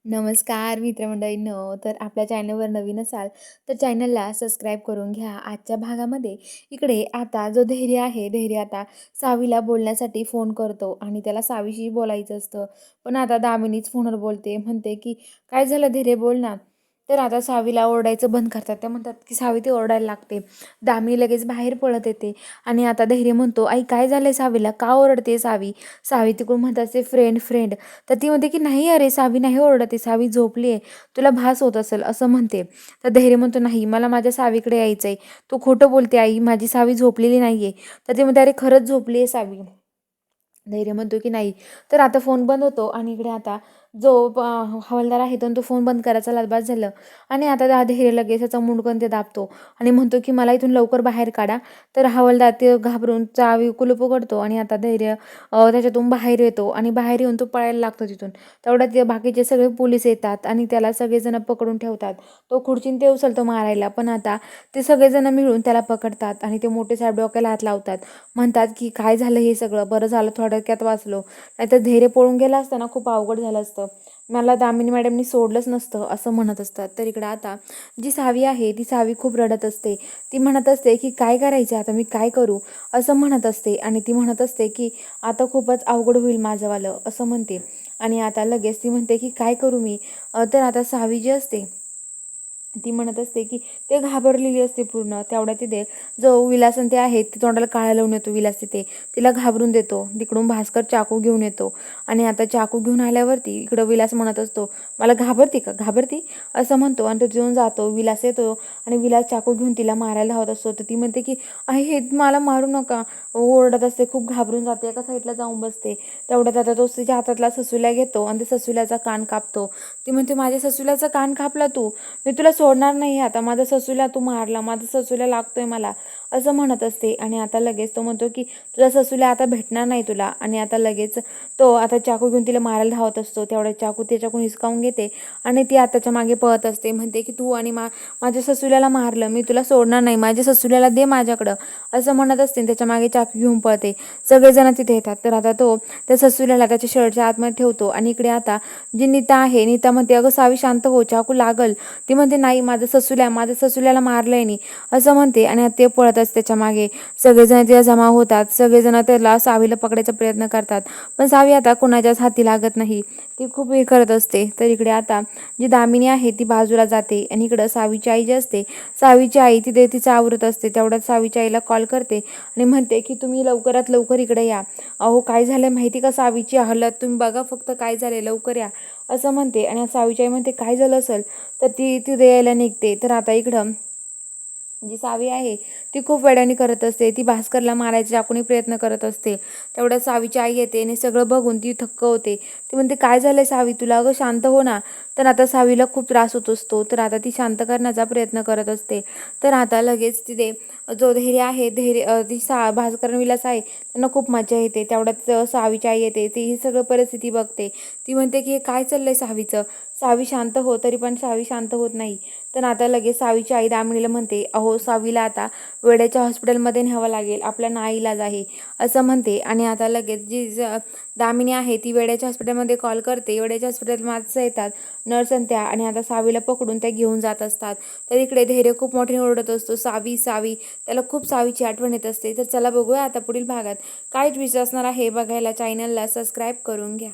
नमस्कार मित्रमंडळींनो. तर आपल्या चॅनलवर नवीन असाल तर चॅनलला सबस्क्राईब करून घ्या. आजच्या भागामध्ये इकडे आता जो धैर्य आहे, धैर्य आता सावीला बोलण्यासाठी फोन करतो आणि त्याला सावीशी बोलायचं असतं. पण आता दामिनीच फोनवर बोलते, म्हणते की काय झालं धैर्य, बोल ना. तर आता सावीला ओरडायचं बंद करतात. त्या म्हणतात की सावी ती ओरडायला लागते. दामिनी लगेच बाहेर पळत येते आणि आता धैर्य म्हणतो, आई काय झालंय सावीला, का ओरडते सावी. सावी तिकडून म्हणत असते फ्रेंड फ्रेंड. तर ती म्हणते की नाही अरे सावी नाही ओरडते, सावी झोपली आहे, तुला भास होत असेल असं म्हणते. तर धैर्य म्हणतो नाही, मला माझ्या सावीकडे यायचं आहे. तू खोटं बोलते आई, माझी सावी झोपलेली नाही आहे. तर ती म्हणते अरे खरंच झोपली आहे सावी. धैर्य म्हणतो की नाही. तर आता फोन बंद होतो आणि इकडे आता जो हवालदार आहे तो फोन बंद करायचा लाजबाज झालं. आणि आता धैर्य लगेच त्याचा मुंडकं ते दाबतो आणि म्हणतो की मला इथून लवकर बाहेर काढा. तर हवालदार ते घाबरून चावी कुलूप उघडतो आणि आता धैर्य त्याच्यातून बाहेर येतो आणि बाहेर येऊन तो पळायला लागतो तिथून. तेवढ्यात ते बाकीचे सगळे पोलीस येतात आणि त्याला सगळेजण पकडून ठेवतात. तो खुर्चीन ते उचलतो मारायला, पण आता ते सगळेजण मिळून त्याला पकडतात आणि ते मोठे साहेब डोक्याला हात लावतात. म्हणतात की काय झालं हे सगळं, बरं झालं थोडक्यात वाचलो, नाहीतर धैर्य पळून गेला असताना खूप अवघड झालं असतं, मला दामिनी मॅडमनी सोडलंच नसतं असं म्हणत असतात. तर इकडं आता जी सावी आहे ती सावी खूप रडत असते. ती म्हणत असते की काय करायचं आता, मी काय करू असं म्हणत असते. आणि ती म्हणत असते की आता खूपच अवघड होईल माझंवालं असं म्हणते. आणि आता लगेच ती म्हणते की काय करू मी. तर आता सावी जी असते ती म्हणत असते की ते घाबरलेली असते पूर्ण. तेवढ्या तिथे जो विलासन ते आहे ते तोंडाला काळा लावून येतो विलास, तिथे तिला घाबरून देतो. तिकडून भास्कर चाकू घेऊन येतो आणि आता चाकू घेऊन आल्यावरती इकडं विलास म्हणत असतो मला घाबरती का, घाबरती असं म्हणतो. आणि तो तिथून जातो. विलास येतो आणि विलास चाकू घेऊन तिला मारायला धावत असतो. तर ती म्हणते की आई हे मला मारू नका, ओरडत असते, खूप घाबरून जाते, एका साईडला जाऊन बसते. तेवढ्यात आता तो तिच्या हातातला ससुल्या घेतो आणि ते ससुल्याचा कान कापतो. ती म्हणते माझ्या ससुल्याचा कान कापला तू, मी तुला सोडणार नाही, आता माझा ससूला तू मारला, माझा ससूला लागतोय मला असं म्हणत असते. आणि आता लगेच तो म्हणतो की तुझा ससूला आता भेटणार नाही तुला. आणि आता लगेच तो आता चाकू घेऊन तिला मारायला धावत असतो. तेवढ्या चाकू त्याच्याकडून हिसकावून घेते आणि ती आताच्या मागे पळत असते. म्हणते की तू आणि माझ्या ससुल्याला मारलं, मी तुला सोडणार नाही, माझ्या ससुल्याला दे माझ्याकडं असं म्हणत असते. त्याच्या मागे चाकू घेऊन पळते. सगळेजण तिथे येतात. तर आता तो त्या ससुल्याला त्याच्या शर्टच्या आतमध्ये ठेवतो. आणि इकडे आता जी नीता आहे, नीता म्हणते अगं सावी शांत हो, चाकू लागल. ती म्हणते नाही, माझ्या ससुल्याला मारलंय नाही असं म्हणते. आणि ते पळतच त्याच्या मागे सगळेजण तिला जमा होतात. सगळेजण त्याला सावीला पकडायचा प्रयत्न करतात, पण सावी आता कोणाच्याच हाती लागत नाही, ती खूप हे करत असते. तर इकडे आता जी दामिनी आहे ती बाजूला जाते आणि इकडं सावीची आई जी असते, सावीची आई तिथे तिचं आवरत असते. तेवढ्यात सावीच्या आईला कॉल करते आणि म्हणते की तुम्ही लवकरात लवकर इकडे या. अहो काय झालं माहिती का, सावीची हालत तुम्ही बघा फक्त, काय झाले, लवकर या असं म्हणते. आणि सावीची आई म्हणते काय झालं असेल. तर ती तिथे यायला निघते. तर आता इकडं जी सावी आहे ती खूप वेड्याने करत असते, ती भास्करला मारायचा चाकूने प्रयत्न करत असते. तेवढ्या सावीची आई येते आणि सगळं बघून ती थक्क होते. ती म्हणते काय झालंय सावी तुला, अगं शांत हो ना. तर आता सावीला खूप त्रास होत असतो. तर आता ती शांत करण्याचा प्रयत्न करत असते. तर आता लगेच तिथे जो धैर्य आहे, ती भास्कर विलास आहे, त्यांना खूप मजा येते. तेवढ्यात सावीची आई येते, ती ही सगळं परिस्थिती बघते. ती म्हणते की हे काय चाललंय सावीचं, सावी शांत हो. तरी पण सावी शांत होत नाही. तर आता लगेच सावीची आई दामिनीला म्हणते अहो सावीला आता वेड्याच्या हॉस्पिटलमध्ये न्यावं लागेल, आपला नाईलाज आहे असं म्हणते. आणि आता लगेच जी दामिनी आहे ती वेड्याच्या हॉस्पिटलमध्ये कॉल करते. वेड्याच्या हॉस्पिटल माणसं येतात, नर्स आणि त्या, आणि आता सावीला पकडून त्या घेऊन जात असतात. तर इकडे धैर्य खूप मोठ्याने ओरडत असतो सावी सावी, त्याला खूप सावीची आठवण येत असते. तर चला बघूया आता पुढील भागात काय ट्विस्ट असणार आहे. बघायला चॅनलला सबस्क्राईब करून घ्या.